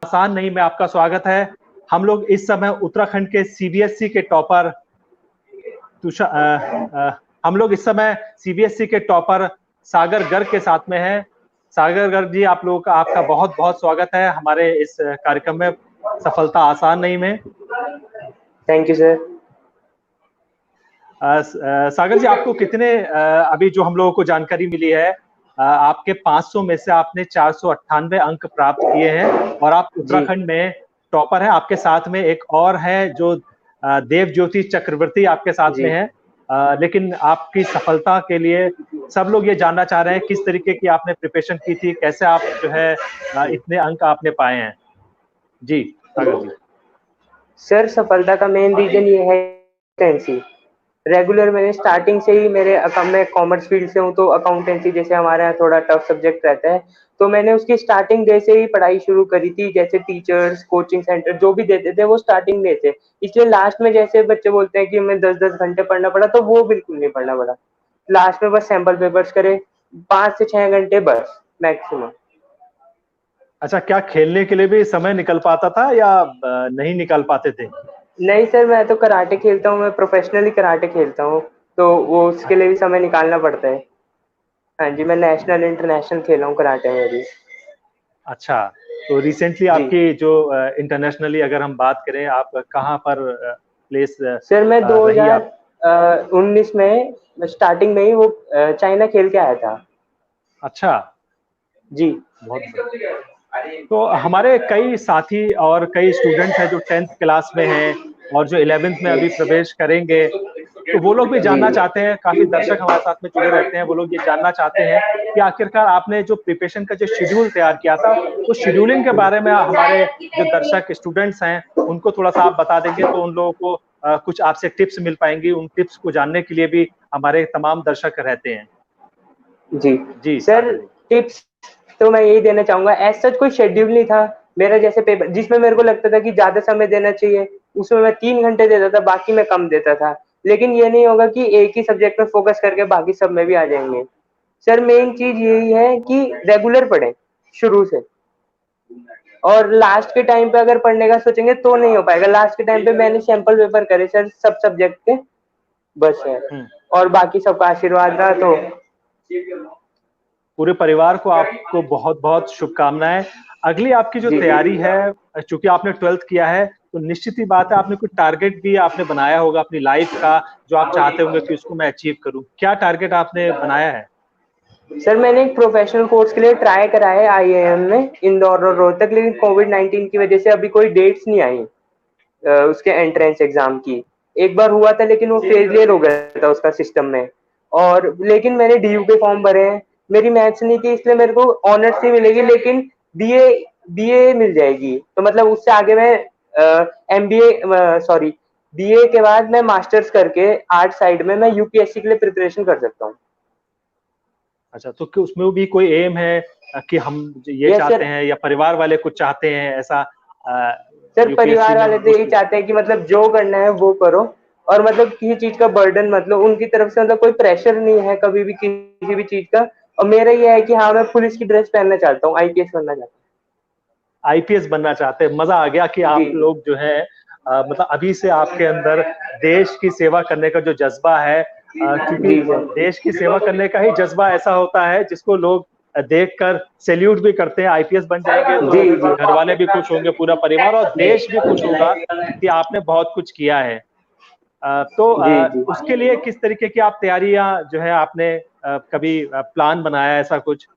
आसान नहीं में आपका स्वागत है। हम लोग इस समय उत्तराखंड के सीबीएसई के टॉपर सागर गर्ग के साथ में है। सागर गर्ग जी, आप लोगों का आपका बहुत बहुत स्वागत है हमारे इस कार्यक्रम में सफलता आसान नहीं में। Thank you sir. Sagar ji, आपको कितने अभी जो हम लोगों को जानकारी मिली है, आपके 500 में से आपने 498 अंक प्राप्त किए हैं और आप उत्तराखंड में टॉपर हैं। आपके साथ में एक और है जो देवज्योति चक्रवर्ती आपके साथ में है। लेकिन आपकी सफलता के लिए सब लोग ये जानना चाह रहे हैं किस तरीके की आपने प्रिपरेशन की थी, कैसे आप जो है इतने अंक आपने पाए हैं। जी सागर जी। सर, सफलता का मेन रीजन ये है रेगुलर मैंने स्टार्टिंग से ही मैं कॉमर्स फील्ड से हूँ, तो अकाउंटेंसी जैसे हमारे यहाँ थोड़ा टफ सब्जेक्ट रहता है, तो मैंने उसकी स्टार्टिंग डे से ही पढ़ाई शुरू करी थी। जैसे टीचर्स, कोचिंग सेंटर जो भी देते थे वो स्टार्टिंग डे से, इसलिए लास्ट में जैसे बच्चे बोलते हैं कि हमें 10-10 घंटे पढ़ना पड़ा, तो वो बिल्कुल नहीं पढ़ना पड़ा। लास्ट में बस सैंपल पेपर्स करे, 5 से 6 घंटे बस मैक्सिमम। अच्छा, क्या खेलने के लिए भी समय निकल पाता था या नहीं निकाल पाते थे? नहीं सर, मैं तो कराटे खेलता हूँ, मैं प्रोफेशनली कराटे खेलता हूँ, तो वो उसके लिए भी समय निकालना पड़ता है। हाँ जी, मैं नेशनल इंटरनेशनल खेला हूँ कराटे में भी। अच्छा, तो रिसेंटली आपकी जो इंटरनेशनली अगर हम बात करें, आप कहाँ पर प्लेस सर मैं रही आप? 2019 में स्टार्टिंग में ही वो चाइना खेल के आया था। अच्छा जी, बहुत तो हमारे कई साथी और कई स्टूडेंट्स हैं जो 10th क्लास में हैं और जो 11th में अभी प्रवेश करेंगे, तो वो लोग भी जानना चाहते हैं। काफी दर्शक हमारे साथ में जुड़े रहते हैं, वो लोग ये जानना चाहते हैं कि आखिरकार आपने जो प्रिपरेशन का जो शेड्यूल तैयार किया था, तो शेड्यूलिंग के बारे में हमारे जो दर्शक स्टूडेंट्स हैं उनको थोड़ा सा आप बता देंगे तो उन लोगों को कुछ आपसे टिप्स मिल पाएंगी। उन टिप्स को जानने के लिए भी हमारे तमाम दर्शक रहते हैं। जी सर, टिप्स तो मैं यही देना चाहूंगा। एज सच कोई शेड्यूल नहीं था मेरा, जैसे पेपर जिसमें मेरे को लगता था कि ज्यादा समय देना चाहिए उसमें मैं 3 घंटे देता था, बाकी मैं कम देता था। लेकिन ये नहीं होगा कि एक ही सब्जेक्ट में फोकस करके बाकी सब में भी आ जाएंगे। सर मेन चीज यही है कि रेगुलर पढ़ें शुरू से, और लास्ट के टाइम पे अगर पढ़ने का सोचेंगे तो नहीं हो पाएगा। लास्ट के टाइम पे मैंने सैंपल पेपर करे सर सब सब्जेक्ट के, बस है, और बाकी सबका आशीर्वाद रहा। तो पूरे परिवार को आपको बहुत बहुत शुभकामनाएं। अगली आपकी जो तैयारी है, चूंकि आपने 12th किया है तो निश्चित ही बात है आपने कुछ टारगेट भी आपने बनाया होगा अपनी लाइफ का, जो आप चाहते होंगे कि उसको मैं अचीव करूं। क्या टारगेट आपने बनाया है? सर मैंने एक प्रोफेशनल कोर्स के लिए ट्राई करा है आईआईएम में इंदौर और रोहतक, लेकिन कोविड-19 की वजह से अभी कोई डेट्स नहीं आई उसके एंट्रेंस एग्जाम की। एक बार हुआ था लेकिन वो फेलियर हो गया था उसका सिस्टम में। और लेकिन मैंने डीयू के फॉर्म भरे हैं, मेरी मैथ्स नहीं थी इसलिए मेरे को ऑनर्स ही मिलेगी, लेकिन बीए बीए मिल जाएगी। तो मतलब उससे आगे मैं बीए के बाद मैं मास्टर्स करके आर्ट साइड में मैं यूपीएससी के लिए प्रिपरेशन कर सकता हूँ। अच्छा, तो कि उसमें भी कोई एम है कि हम ये चाहते हैं या परिवार वाले कुछ चाहते हैं ऐसा? सर परिवार वाले तो यही चाहते हैं कि मतलब जो करना है वो करो, और मतलब किसी चीज का बर्डन मतलब उनकी तरफ से मतलब कोई प्रेशर नहीं है कभी भी किसी भी चीज का। और मेरा ये है कि हाँ मैं पुलिस की ड्रेस पहनना चाहता हूँ, आईपीएस बनना चाहता हूँ। आईपीएस बनना चाहते हैं। मजा आ गया कि आप लोग जो है मतलब अभी से आपके अंदर देश की सेवा करने का जो जज्बा है, क्योंकि देश की सेवा करने का ही जज्बा ऐसा होता है जिसको लोग देखकर सैल्यूट भी करते हैं। आईपीएस बन जाएंगे तो घर वाले भी खुश होंगे, पूरा परिवार और देश भी खुश होगा कि आपने बहुत कुछ किया है। तो उसके लिए किस तरीके की आप तैयारियां जो है आपने कभी प्लान बनाया ऐसा कुछ?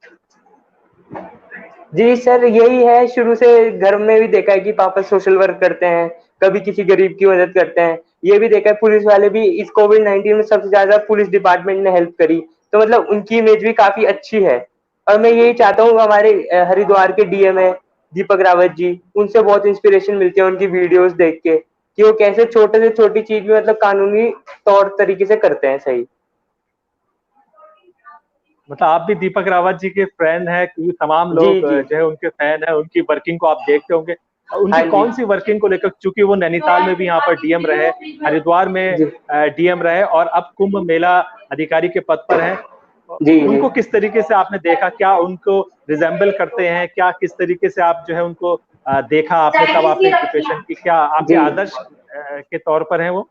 जी सर, यही है, शुरू से घर में भी देखा है कि पापा सोशल वर्क करते हैं, कभी किसी गरीब की मदद करते हैं। ये भी देखा है पुलिस वाले भी इस कोविड-19 में सबसे ज्यादा पुलिस डिपार्टमेंट ने हेल्प करी, तो मतलब उनकी इमेज भी काफी अच्छी है। और मैं यही चाहता हूँ, हमारे हरिद्वार के डीएम है दीपक रावत जी, उनसे बहुत इंस्पिरेशन मिलती है उनकी वीडियोस देख के कि वो कैसे छोटे से छोटी चीज भी मतलब कानूनी तौर तरीके से करते हैं सही। मतलब आप भी दीपक रावत जी के फैन हैं, क्योंकि तमाम लोग जो है उनके फैन हैं, उनकी वर्किंग को आप देखते होंगे। उनकी कौन सी वर्किंग को लेकर, चूंकि वो नैनीताल में भी यहाँ पर डीएम रहे, हरिद्वार में डीएम रहे और अब कुंभ मेला अधिकारी के पद पर हैं, जी उनको किस तरीके से आपने देखा, क्या उनको रिजेंबल करते हैं, क्या किस तरीके से आप जो है उनको देखा आपने, तब आपने प्रिपरेशन की, क्या आपके आदर्श के तौर पर है वो?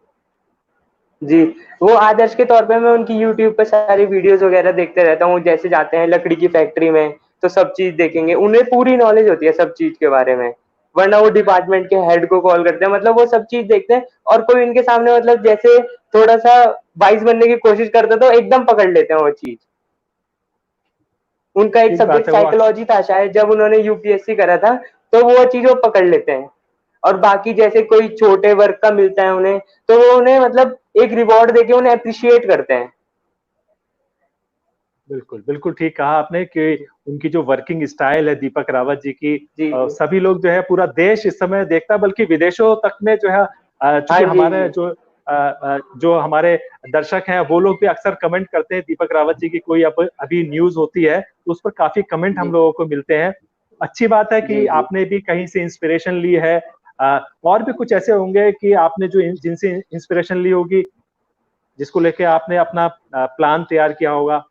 जी, वो आदर्श के तौर पे मैं उनकी यूट्यूब पे सारी वीडियोस वगैरह देखते रहता हूँ। जैसे जाते हैं लकड़ी की फैक्ट्री में तो सब चीज देखेंगे, उन्हें पूरी नॉलेज होती है सब चीज के बारे में, वरना वो डिपार्टमेंट के हेड को कॉल करते हैं, मतलब वो सब चीज देखते हैं। और कोई इनके सामने मतलब जैसे थोड़ा सा वाइज बनने की कोशिश करता है तो एकदम पकड़ लेते हैं वो चीज। उनका एक ठीक बात सब्जेक्ट है वो। साइकोलॉजी था शायद, जब उन्होंने यूपीएससी करा था, तो वो चीज वो पकड़ लेते हैं। और बाकी जैसे कोई छोटे वर्क का मिलता है उन्हें, तो वो उन्हें मतलब एक रिवॉर्ड देके उन्हें अप्रिशिएट करते हैं। बिल्कुल बिल्कुल ठीक कहा आपने कि उनकी जो वर्किंग स्टाइल है दीपक रावत जी की, जी जी। सभी लोग जो है, पूरा देश इस समय देखता है, बल्कि विदेशों तक में जो है, हाँ चूंकि जी हमारे जी जो हमारे दर्शक हैं वो लोग भी अक्सर कमेंट करते हैं दीपक रावत जी की, कोई अभी न्यूज होती है तो उस पर काफी कमेंट हम जी लोगों को मिलते हैं। अच्छी बात है कि जी जी। आपने भी कहीं से इंस्पिरेशन ली है। और भी कुछ ऐसे होंगे कि आपने जो जिनसे इंस्पिरेशन ली होगी, जिसको लेके आपने अपना प्लान तैयार किया होगा।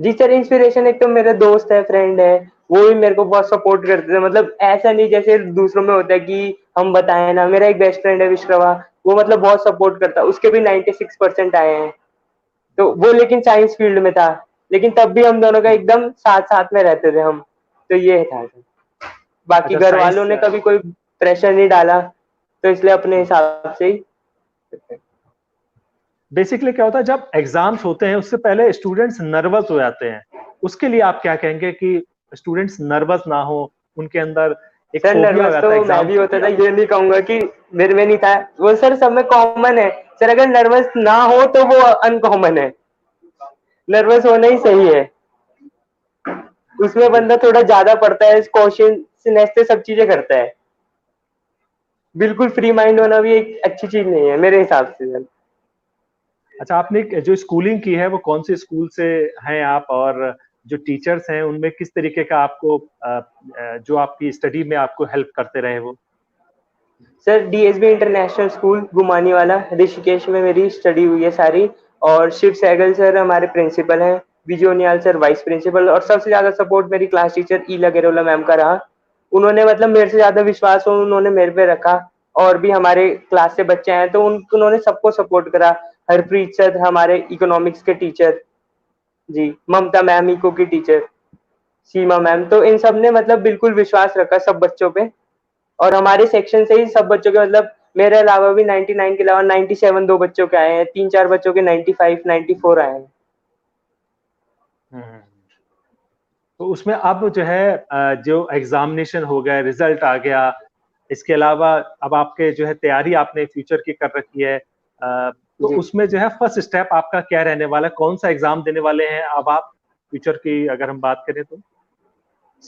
जी सर, इंस्पिरेशन एक तो मेरा दोस्त है, फ्रेंड है, वो भी मेरे को बहुत सपोर्ट करते थे। मतलब ऐसा नहीं जैसे दूसरों में होता है कि हम बताएं ना, मेरा एक बेस्ट फ्रेंड है विश्रवा, वो मतलब बहुत सपोर्ट करता है, उसके भी 96% आए हैं। तो वो लेकिन साइंस फील्ड में था, लेकिन तब भी हम दोनों का एकदम साथ साथ में रहते थे हम। तो ये था सर। बाकी अच्छा, घर वालों साइंस। ने कभी कोई प्रेशर नहीं डाला, तो इसलिए अपने हिसाब से ही। बेसिकली क्या होता है, जब एग्जाम्स होते हैं उससे पहले स्टूडेंट्स नर्वस हो जाते हैं, उसके लिए आप क्या कहेंगे कि स्टूडेंट्स नर्वस ना हो, उनके अंदर एक सर फोबिया हो नर्वस जाता है तो मैं एग्जाम भी से, होता कि था, ये नहीं कहूंगा कि मेरे में नहीं था, वो सर सब में कॉमन है। सर अगर नर्वस ना हो तो वो अनकॉमन है, नर्वस होना ही सही है। उसमें बंदा थोड़ा ज्यादा पढ़ता है, कॉशियसनेस से सब चीजें करता है। बिल्कुल फ्री माइंड होना भी एक अच्छी चीज नहीं है मेरे हिसाब से सर। अच्छा, आपने जो स्कूलिंग की है वो कौन से स्कूल से हैं आप, और जो टीचर्स हैं उनमें किस तरीके का आपको जो आपकी स्टडी में आपको हेल्प करते रहे वो? सर डीएसबी इंटरनेशनल स्कूल गुमानी वाला, ऋषिकेश में मेरी स्टडी हुई है सारी। और शिव सहगल सर हमारे प्रिंसिपल हैं, विजोनियाल सर वाइस प्रिंसिपल, और सबसे ज्यादा सपोर्ट मेरी क्लास टीचर ईला गेरोला मैम का रहा। उन्होंने मतलब मेरे से ज्यादा विश्वास उन्होंने मेरे पे रखा। और भी हमारे क्लास से बच्चे आए तो उन्होंने सबको सपोर्ट करा। हरप्रीत सर हमारे इकोनॉमिक्स के टीचर, जी, ममता मैम इको की टीचर, सीमा मैम, तो इन सब ने मतलब बिल्कुल विश्वास रखा सब बच्चों पे। और हमारे सेक्शन से ही सब बच्चों के मतलब मेरे अलावा भी 99 के अलावा 97 दो बच्चों के आए हैं, 3-4 बच्चों के 95 94 आए हैं। हम्म। तो उसमें अब जो है, जो एग्जामिनेशन हो गया, रिजल्ट आ गया, इसके अलावा अब आपके जो है तैयारी आपने फ्यूचर की कर रखी है, तो जी उसमें जो है फर्स्ट स्टेप आपका क्या रहने वाला है, कौन सा एग्जाम देने वाले हैं अब आप, फ्यूचर की अगर हम बात करें तो?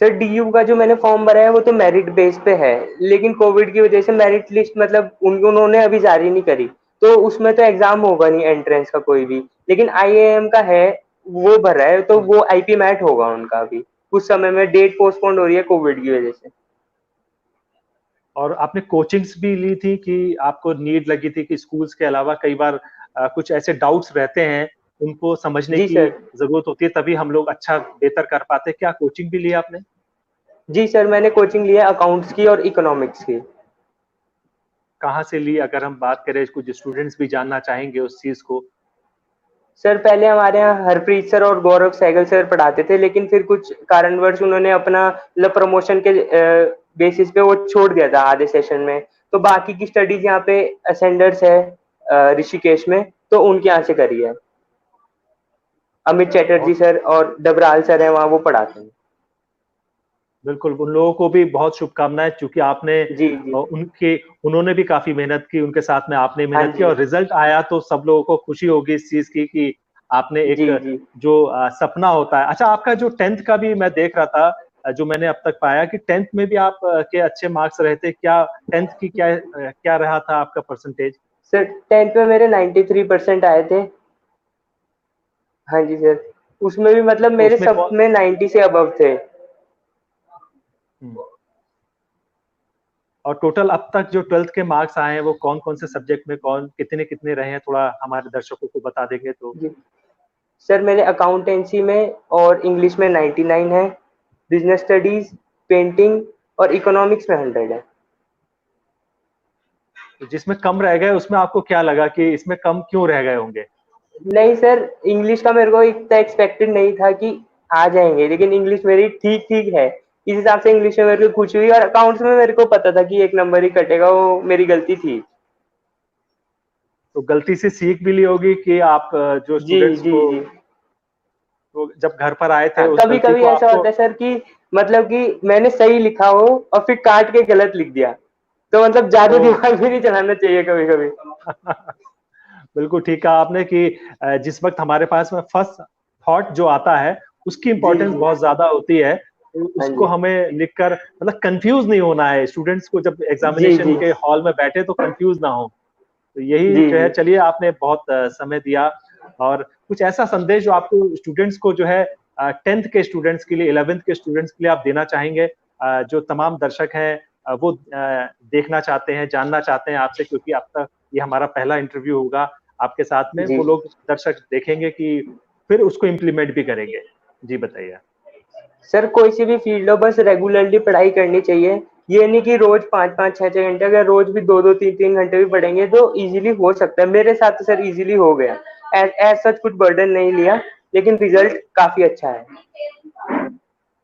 सर, डीयू का जो मैंने फॉर्म भरा है वो तो मेरिट बेस पे है, लेकिन कोविड की वजह से मेरिट लिस्ट मतलब उन्होंने अभी जारी नहीं करी, तो उसमें तो एग्जाम होगा नहीं एंट्रेंस का कोई भी। लेकिन आईआईएम का है, वो भर रहा है, तो वो आईपी मैट होगा उनका अभी कुछ समय में। डेट पोस्टपोन हो रही है कोविड की वजह से। और आपने कोचिंग्स भी ली थी कि आपको नीड लगी थी कि स्कूल्स के अलावा कई बार कुछ ऐसे डाउट्स रहते हैं, उनको समझने जी की सर। जरूरत होती है, तभी हम लोग अच्छा बेहतर कर पाते हैं, क्या कोचिंग भी ली आपने? जी सर, मैंने कोचिंग लिया अकाउंट्स की और इकोनॉमिक्स की। कहाँ से ली, अगर हम बात करें, कुछ स्टूडेंट्स भी जानना चाहेंगे उस चीज को। सर पहले हमारे यहाँ हरप्रीत सर और गौरव सहगल सर पढ़ाते थे, लेकिन फिर कुछ कारणवश उन्होंने अपना मतलब प्रमोशन के बेसिस पे वो छोड़ दिया था आधे सेशन में। तो बाकी की स्टडीज यहाँ पे असेंडर्स है ऋषिकेश में, तो उनके यहाँ से करी है। अमित चैटर्जी बहुत सर और डबराल सर है वहाँ, वो पढ़ाते हैं। बिल्कुल, उन लोगों को भी बहुत शुभकामनाएं, क्योंकि आपने जी जी। उनके उन्होंने भी काफी मेहनत की, उनके साथ में आपने हाँ मेहनत की, जी। और रिजल्ट आया तो सब लोगों को खुशी होगी इस चीज की कि आपने जी एक जी। जो सपना होता है। अच्छा, आपका जो 10th का भी मैं देख रहा था, जो मैंने अब तक पाया कि 10th में भी आप के अच्छे मार्क्स रहे थे, क्या 10th की क्या रहा था आपका परसेंटेज? सर 10th में मेरे 93% आए थे। हाँ जी सर, उसमें भी मतलब तो मेरे उसमें सब कौन। में 90 से अबव थे। हम्म। और टोटल अब तक जो 12th के मार्क्स आए हैं वो कौन कौन से सब्जेक्ट में, कौन कितने कितने रहे हैं, थोड़ा हमारे दर्शकों को बता देंगे तो? जी सर मेरे अकाउंटेंसी में और इंग्लिश में 99 है, बिजनेस स्टडीज, पेंटिंग और इकोनॉमिक्स में 100 है। तो जिसमें कम रह गए उसमें आपको क्या लगा कि इसमें कम क्यों रह गए होंगे? नहीं सर, इंग्लिश का मेरे को इतना एक्सपेक्टेड नहीं था कि आ जाएंगे, लेकिन इंग्लिश मेरी ठीक ठीक है, इस हिसाब से इंग्लिश में मेरे को खुशी हुई। और अकाउंट्स में मेरे को पता था कि 1 नंबर ही कटेगा, वो मेरी गलती थी। तो गलती से सीख भी ली होगी कि आप जो जी स्टूडेंट्स जी को जी। तो जब घर पर आए थे हाँ, उस कभी गलती कभी को ऐसा आपको होता है सर कि मतलब कि मैंने सही लिखा हो और फिर काट के गलत लिख दिया, तो मतलब ज्यादा ओ दिमाग भी नहीं चलाना चाहिए कभी कभी। बिल्कुल ठीक कहा आपने कि जिस वक्त हमारे पास में फर्स्ट थॉट जो आता है उसकी जी इंपॉर्टेंस जी। बहुत ज्यादा होती है, तो हाँ उसको जी। हमें लिखकर मतलब कंफ्यूज नहीं होना है। स्टूडेंट्स को जब जी एग्जामिनेशन जी। के हॉल में बैठे तो कंफ्यूज ना हो। तो यही जी जो है, जी। चलिए आपने बहुत समय दिया। और कुछ ऐसा संदेश जो आपको स्टूडेंट्स को जो है 10th के स्टूडेंट्स के लिए, 11th के स्टूडेंट्स के लिए आप देना चाहेंगे, जो तमाम दर्शक हैं वो देखना चाहते हैं, जानना चाहते हैं आपसे, क्योंकि अब तक ये हमारा पहला इंटरव्यू होगा आपके साथ में, जी। वो लोग दर्शक देखेंगे कि फिर उसको इम्प्लीमेंट भी करेंगे। जी बताइए। सर कोई सी भी फील्ड हो, बस रेगुलरली पढ़ाई करनी चाहिए। ये नहीं कि रोज 5-5 6-6 घंटे, अगर रोज भी 2-2 3-3 घंटे भी पढ़ेंगे तो इजीली हो सकता है। मेरे साथ तो सर इजीली हो गया, एज सच कुछ बर्डन नहीं लिया, लेकिन रिजल्ट काफी अच्छा है।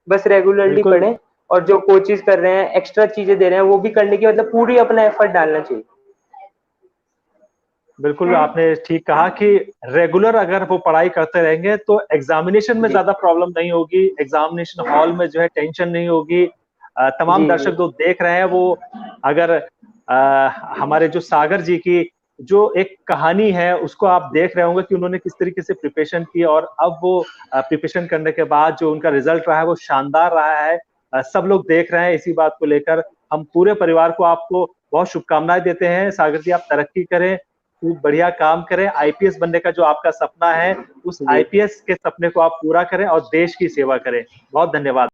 बस रेगुलरली बिल्कुल पढ़ें, और जो कोचेस कर रहे हैं, एक्स्ट्रा चीजें दे रहे हैं, वो भी करने की मतलब पूरी अपना एफर्ट डालना चाहिए। बिल्कुल आपने ठीक कहा कि रेगुलर अगर वो पढ़ाई करते रहेंगे तो एग्जामिनेशन में जी ज्यादा प्रॉब्लम नहीं होगी, एग्जामिनेशन हॉल में जो है टेंशन नहीं होगी। तमाम जी जी। दर्शक जो देख रहे हैं वो अगर हमारे जो सागर जी की जो एक कहानी है उसको आप देख रहे होंगे कि उन्होंने किस तरीके से प्रिपरेशन की, और अब वो प्रिपरेशन करने के बाद जो उनका रिजल्ट रहा है वो शानदार रहा है। सब लोग देख रहे हैं। इसी बात को लेकर हम पूरे परिवार को आपको बहुत शुभकामनाएं देते हैं। सागर जी आप तरक्की करें, खूब बढ़िया काम करें, आईपीएस बनने का जो आपका सपना है उस जी। आईपीएस के सपने को आप पूरा करें और देश की सेवा करें। बहुत धन्यवाद।